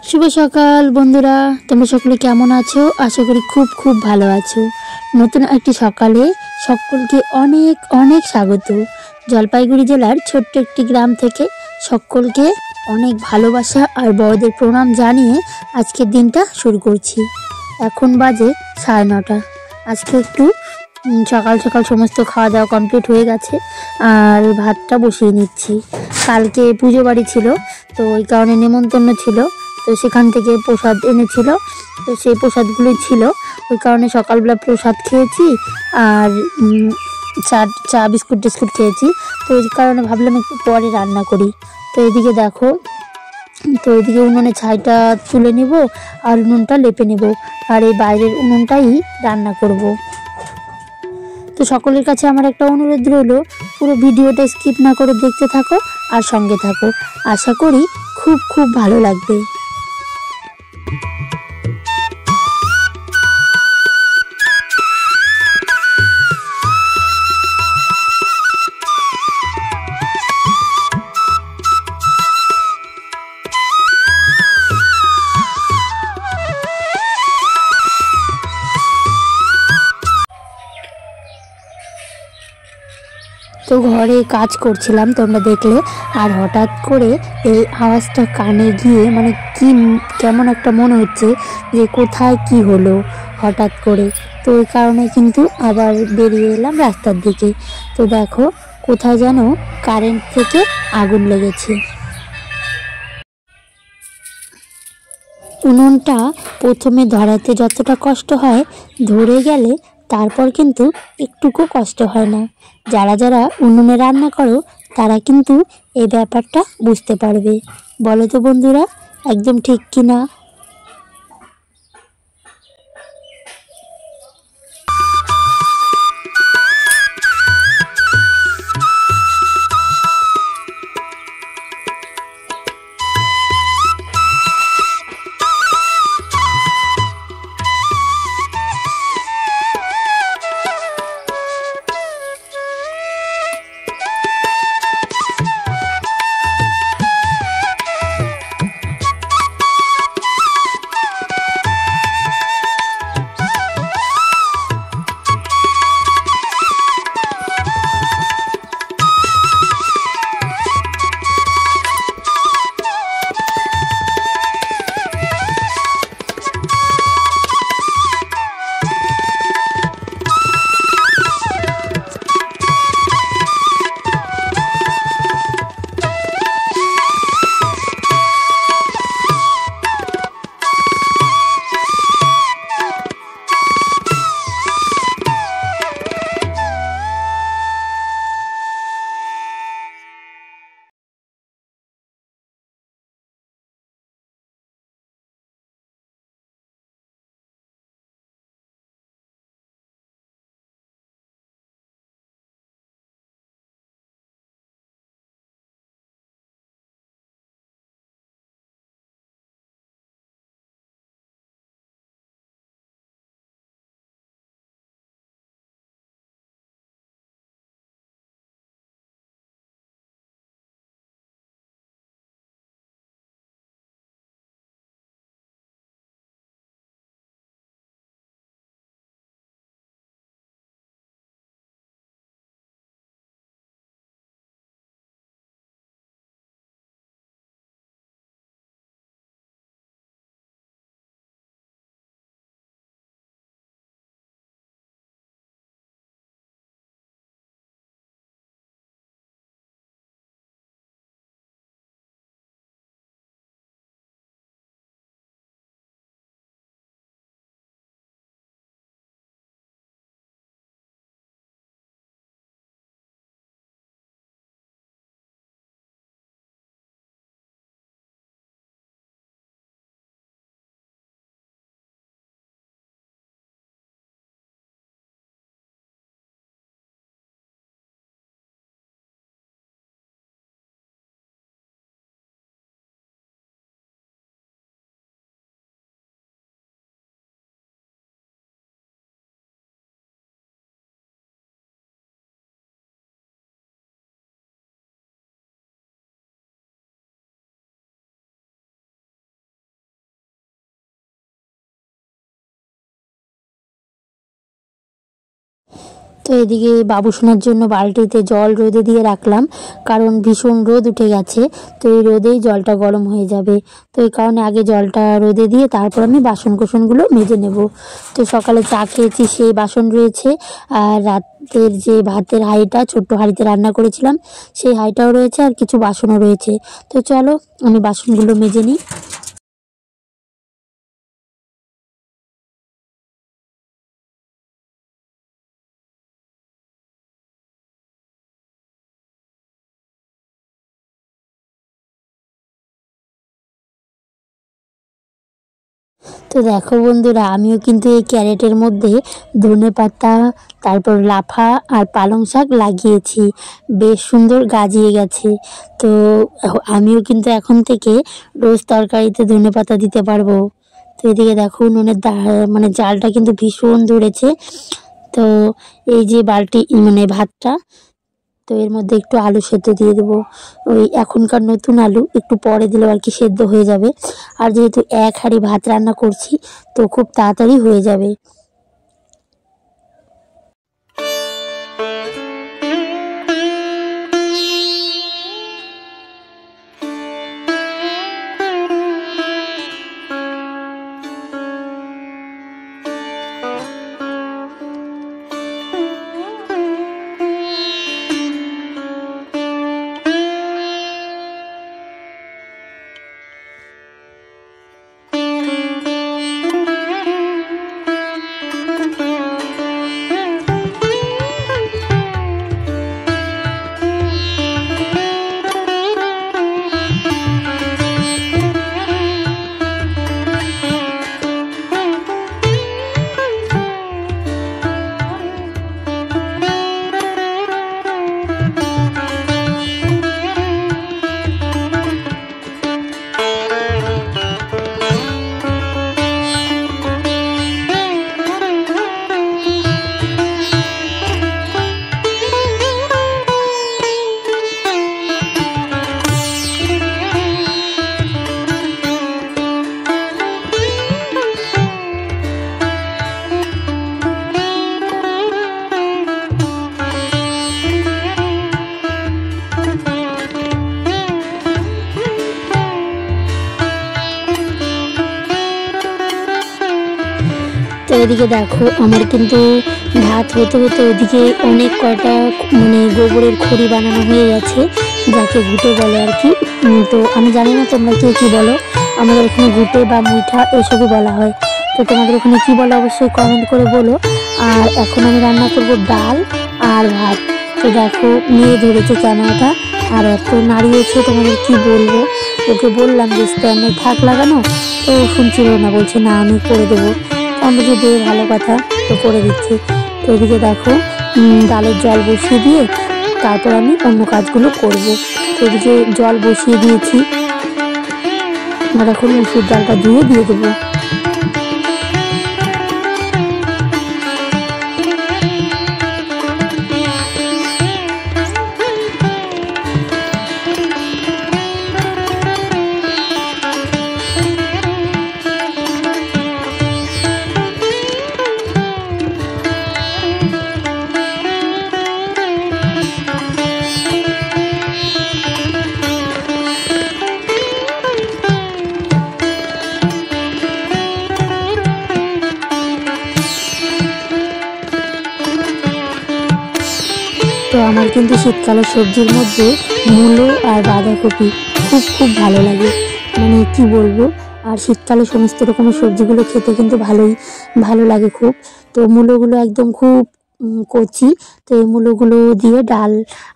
শুভ সকাল বন্ধুরা, তোমরা সকলে কেমন আছো? আশা করি খুব খুব ভালো আছো। নতুন একটি সকালে সকলকে অনেক অনেক স্বাগত। জলপাইগুড়ি জেলার ছোট্ট একটি গ্রাম থেকে সকলকে অনেক ভালোবাসা আর বড়দের প্রণাম জানিয়ে আজকের দিনটা শুরু করছি। এখন বাজে 9:30। আজকে একটু সকাল সকাল সমস্ত খাওয়া দাওয়া কমপ্লিট হয়ে গেছে আর ভাতটা বসিয়ে নিচ্ছি। কালকে পুজো বাড়ি ছিল, তো ওই কারণে নেমন্তন্ন ছিল, তো সেখান থেকে প্রসাদ এনেছিল, তো সেই প্রসাদগুলোই ছিল। ওই কারণে সকালবেলা প্রসাদ খেয়েছি আর চা বিস্কুট টিস্কুট খেয়েছি। তো ওই কারণে ভাবলাম একটু পরে রান্না করি। তো এদিকে দেখো, তো এদিকে উনুনে ছাইটা তুলে নিব আর উনুনটা লেপে নেব, আর এই বাইরের উনুনটাই রান্না করব। তো সকলের কাছে আমার একটা অনুরোধ রইল, পুরো ভিডিওটা স্কিপ না করে দেখতে থাকো আর সঙ্গে থাকো। আশা করি খুব খুব ভালো লাগবে। তো ঘরে কাজ করছিলাম তোমরা দেখলে, আর হঠাৎ করে এই আওয়াজটা কানে গিয়ে মানে কেমন একটা মনে হচ্ছে যে কোথায় কি হলো হঠাৎ করে। তো ওই কারণে কিন্তু আবার বেরিয়ে এলাম রাস্তার দিকে। তো দেখো কোথায় যেন কারেন্ট থেকে আগুন লেগেছে। উনুনটা প্রথমে ধরাতে যতটা কষ্ট হয়, ধরে গেলে তারপর কিন্তু একটুকু কষ্ট হয় না। যারা যারা উনুনে রান্না করো তারা কিন্তু এই ব্যাপারটা বুঝতে পারবে। বলো তো বন্ধুরা, একদম ঠিক কিনা? তো এদিকে বাবু সোনার জন্য বালতিতে জল রোদে দিয়ে রাখলাম, কারণ ভীষণ রোদ উঠে গেছে। তো এই রোদেই জলটা গরম হয়ে যাবে, তো এই কারণে আগে জলটা রোদে দিয়ে তারপর আমি বাসন কোসনগুলো মেজে নেব। তো সকালে চা খেয়েছি, সেই বাসন রয়েছে, আর রাতের যে ভাতের হাঁড়িটা ছোট্ট হাঁড়িতে রান্না করেছিলাম সেই হাঁড়িটাও রয়েছে, আর কিছু বাসনও রয়েছে। তো চলো আমি বাসনগুলো মেজে নিই। তো দেখো বন্ধুরা, আমিও কিন্তু এই ক্যারেটের মধ্যে ধনেপাতা, তারপর লাফা আর পালং শাক লাগিয়েছি, বেশ সুন্দর গাজিয়ে গেছে। তো আমিও কিন্তু এখন থেকে রোজ তরকারিতে ধনেপাতা দিতে পারবো। তো এদিকে দেখো উনুনের মানে জালটা কিন্তু ভীষণ ধরেছে। তো এই যে বালতি মানে ভাতটা, তো এর মধ্যে একটু আলু সেদ্ধ দিয়ে দেবো। ওই এখনকার নতুন আলু, একটু পরে দিলেও আর কি সেদ্ধ হয়ে যাবে। আর যেহেতু এক হাঁড়ি ভাত রান্না করছি, তো খুব তাড়াতাড়ি হয়ে যাবে। তো এদিকে দেখো আমার কিন্তু ভাত হতে হতে ওদিকে অনেক কয়টা মানে গোবরের খড়ি বানানো হয়ে গেছে, যাকে ঘুটে বলে আর কি। তো আমি জানি না তোমরা কে কী বলো, আমাদের এখানে ঘুটে বা মুঠা এসবই বলা হয়। তো তোমাদের ওখানে কী বলো অবশ্যই কমেন্ট করে বলো। আর এখন আমি রান্না করব ডাল আর ভাত। তো দেখো মেয়ে ধরেছে ক্যামেরাটা, আর এত নাড়িয়েছে তোমাদের কি বলবো। ওকে বললাম যে স্ট্যান্ডে থাক লাগানো, তো শুনছিল না, বলছে না আমি করে দেবো। আমি যে দিয়ে ভালো কথা, তো করে দিচ্ছি। তো এদিকে দেখো ডালের জল বসিয়ে দিয়ে তারপর আমি অন্য কাজগুলো করব। তো এদিকে জল বসিয়ে দিয়েছি, আর এখন মুসুর ডালটা দিয়ে দেবো। তো আমার কিন্তু শীতকালের সবজির মধ্যে মূলো আর বাঁধাকপি খুব খুব ভালো লাগে, মানে কি বলবো। আর শীতকালে সমস্ত রকমের সবজিগুলো খেতে কিন্তু ভালো লাগে খুব। তো মূলোগুলো একদম খুব কচি। তো এই মূলোগুলো দিয়ে ডাল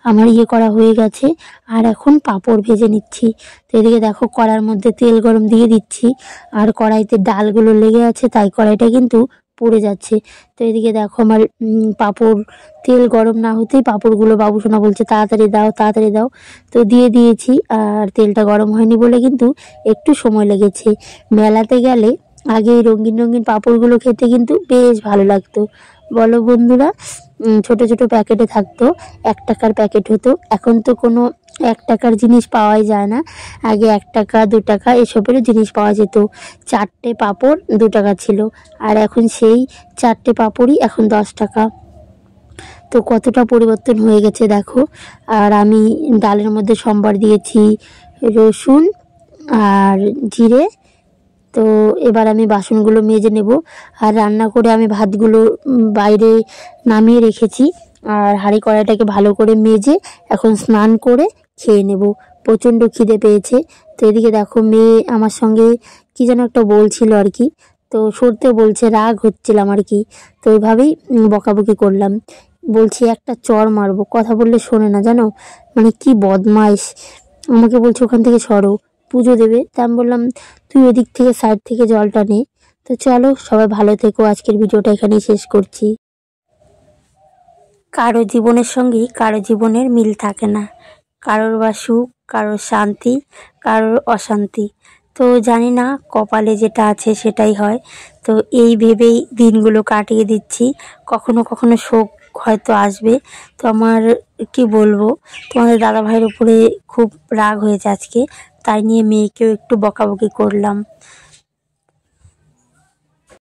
আমার করা হয়ে গেছে, আর এখন পাঁপড় ভেজে নিচ্ছি। তো এদিকে দেখো কড়ার মধ্যে তেল গরম দিয়ে দিচ্ছি, আর কড়াইতে ডালগুলো লেগে আছে তাই কড়াইটা কিন্তু পড়ে যাচ্ছে। তো এদিকে দেখো আমার পাঁপড়, তেল গরম না হতেই পাঁপড়গুলো বাবুসোনা বলছে তাড়াতাড়ি দাও তাড়াতাড়ি দাও। তো দিয়ে দিয়েছি, আর তেলটা গরম হয়নি বলে কিন্তু একটু সময় লেগেছে। মেলাতে গেলে আগে এই রঙিন রঙিন পাঁপড়গুলো খেতে কিন্তু বেশ ভালো লাগতো, বলো বন্ধুরা। ছোট ছোট প্যাকেটে থাকতো, 1 টাকার প্যাকেট হতো। এখন তো কোনো 1 টাকার জিনিস পাওয়াই যায় না। আগে 1 টাকা 2 টাকা এসবেরও জিনিস পাওয়া যেত। 4টে পাঁপড় 2 টাকা ছিল, আর এখন সেই 4টে পাঁপড়ই এখন 10 টাকা। তো কতটা পরিবর্তন হয়ে গেছে দেখো। আর আমি ডালের মধ্যে সম্বার দিয়েছি রসুন আর জিরে। তো এবার আমি বাসনগুলো মেজে নেব। আর রান্না করে আমি ভাতগুলো বাইরে নামিয়ে রেখেছি। আর হাঁড়ি কড়াইটাকে ভালো করে মেজে এখন স্নান করে খেয়ে নেব। প্রচণ্ড খিদে পেয়েছে। তো এদিকে দেখো মেয়ে আমার সঙ্গে কি যেন একটা বলছিল আর কি, তো সরতে বলছে, রাগ হচ্ছিলাম আর কি। তো ওইভাবেই বকাবকি করলাম, বলছি একটা চড় মারবো, কথা বললে শোনে না জানো, মানে কি বদমাইশ। আমাকে বলছে ওখান থেকে সরো, পুজো দেবে। তা আমি বললাম তুই ওদিক থেকে সাইড থেকে জলটা নে। তো চলো সবাই ভালো থেকো, আজকের ভিডিওটা এখানেই শেষ করছি। কারো জীবনের সঙ্গেই কারো জীবনের মিল থাকে না, কারোর বা সুখ, কারোর শান্তি, কারোর অশান্তি। তো জানি না, কপালে যেটা আছে সেটাই হয়। তো এই ভেবেই দিনগুলো কাটিয়ে দিচ্ছি। কখনো কখনো শোক হয়তো আসবে। তো আমার কি বলবো, তোমাদের দাদা ভাইয়ের উপরে খুব রাগ হয়েছে আজকে, তাই নিয়ে মেয়েকেও একটু বকাবকি করলাম।